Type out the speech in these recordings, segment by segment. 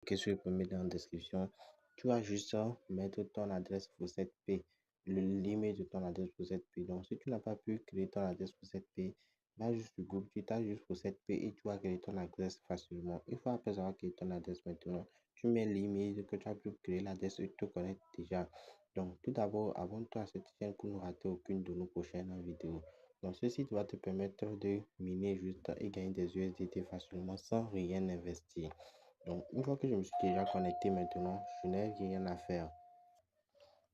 Sur le premier dans la description. Tu vas juste mettre ton adresse pour cette P, l'email de ton adresse pour cette P. Donc, si tu n'as pas pu créer ton adresse pour cette P, va juste sur Google, tu tapes juste pour cette P et tu vas créer ton adresse facilement. Une fois après avoir créé ton adresse maintenant, tu mets l'email que tu as pu créer l'adresse et tu te connectes déjà. Donc, tout d'abord, abonne-toi à cette chaîne pour ne rater aucune de nos prochaines vidéos. Donc, ceci va te permettre de miner juste et gagner des USDT facilement sans rien investir. Donc, une fois que je me suis déjà connecté maintenant, je n'ai rien à faire.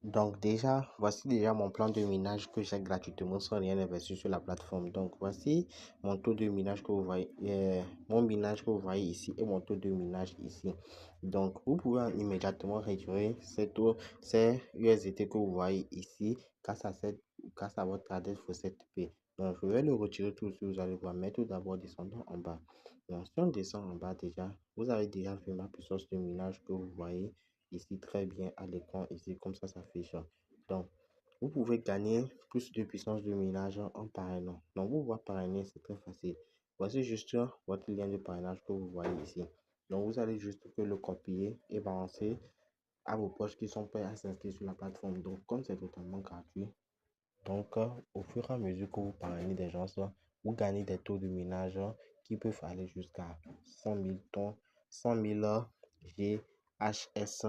Donc, déjà, voici déjà mon plan de minage que j'ai gratuitement sans rien investir sur la plateforme. Donc, voici mon taux de minage que vous voyez, mon minage que vous voyez ici et mon taux de minage ici. Donc, vous pouvez immédiatement retirer ces USDT que vous voyez ici grâce à votre adresse pour cette P. Donc, je vais le retirer tout de suite, vous allez voir. Mais tout d'abord, descendons en bas. Donc, si on descend en bas déjà, vous avez déjà vu ma puissance de minage que vous voyez ici très bien à l'écran, ici comme ça s'affiche. Donc, vous pouvez gagner plus de puissance de minage en parrainant. Donc, vous voyez parrainer, c'est très facile. Voici juste votre lien de parrainage que vous voyez ici. Donc, vous allez juste le copier et balancer à vos poches qui sont prêts à s'inscrire sur la plateforme. Donc, comme c'est totalement gratuit, donc au fur et à mesure que vous parrainez des gens, vous gagnez des taux de minage qui peuvent aller jusqu'à 100 000 tonnes, 100 000 GHS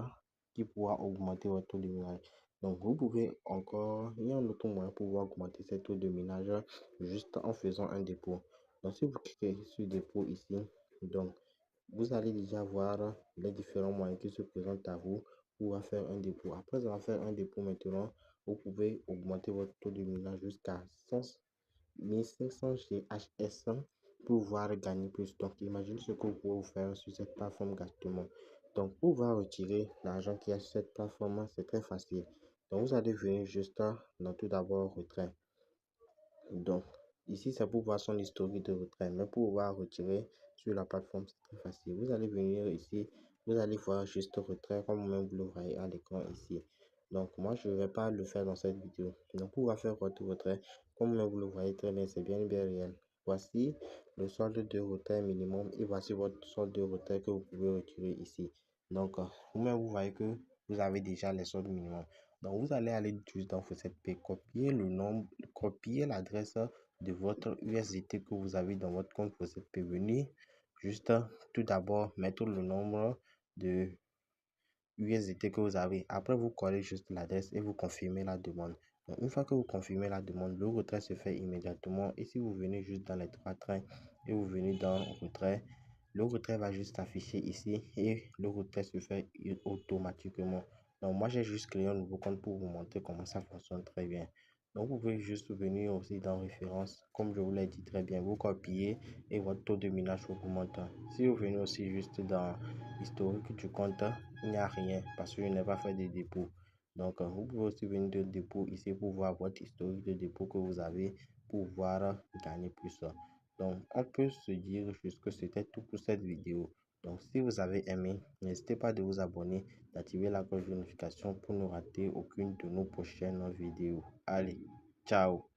qui pourra augmenter votre taux de minage. Donc, vous pouvez encore, il y a un autre moyen pour pouvoir augmenter ces taux de minage juste en faisant un dépôt. Donc, si vous cliquez sur dépôt ici, donc vous allez déjà voir les différents moyens qui se présentent à vous pour faire un dépôt. Après avoir fait un dépôt maintenant, vous pouvez augmenter votre taux de minage jusqu'à 1500 GHS pour pouvoir gagner plus. Donc, imaginez ce que vous pouvez vous faire sur cette plateforme gratuitement. Donc, pour pouvoir retirer l'argent qui est sur cette plateforme, c'est très facile. Donc, vous allez venir juste dans tout d'abord retrait. Donc, ici, c'est pour voir son historique de retrait. Mais pour pouvoir retirer sur la plateforme, c'est très facile. Vous allez venir ici, vous allez voir juste retrait comme même vous le voyez à l'écran ici. Donc, moi, je ne vais pas le faire dans cette vidéo. Donc, pour pouvoir faire votre retrait, comme vous le voyez très bien, c'est bien réel. Voici le solde de retrait minimum et voici votre solde de retrait que vous pouvez retirer ici. Donc, vous-même, vous voyez que vous avez déjà les soldes minimum. Donc, vous allez aller juste dans cette P, copier le nombre, copier l'adresse de votre USDT que vous avez dans votre compte pour cette P. Venez juste tout d'abord mettre le nombre de USDT que vous avez. Après, vous collez juste l'adresse et vous confirmez la demande. Donc, une fois que vous confirmez la demande, le retrait se fait immédiatement. Et si vous venez juste dans les trois trains et vous venez dans retrait, le retrait va juste s'afficher ici et le retrait se fait automatiquement. Donc, moi, j'ai juste créé un nouveau compte pour vous montrer comment ça fonctionne très bien. Donc, vous pouvez juste venir aussi dans référence, comme je vous l'ai dit très bien, vous copiez et votre taux de minage augmente. Si vous venez aussi juste dans historique du compte, il n'y a rien parce que je n'ai pas fait de dépôt. Donc, vous pouvez aussi venir de dépôt ici pour voir votre historique de dépôt que vous avez pour pouvoir gagner plus. Donc, on peut se dire juste que c'était tout pour cette vidéo. Donc, si vous avez aimé, n'hésitez pas de vous abonner, d'activer la cloche de notification pour ne rater aucune de nos prochaines vidéos. Allez, ciao!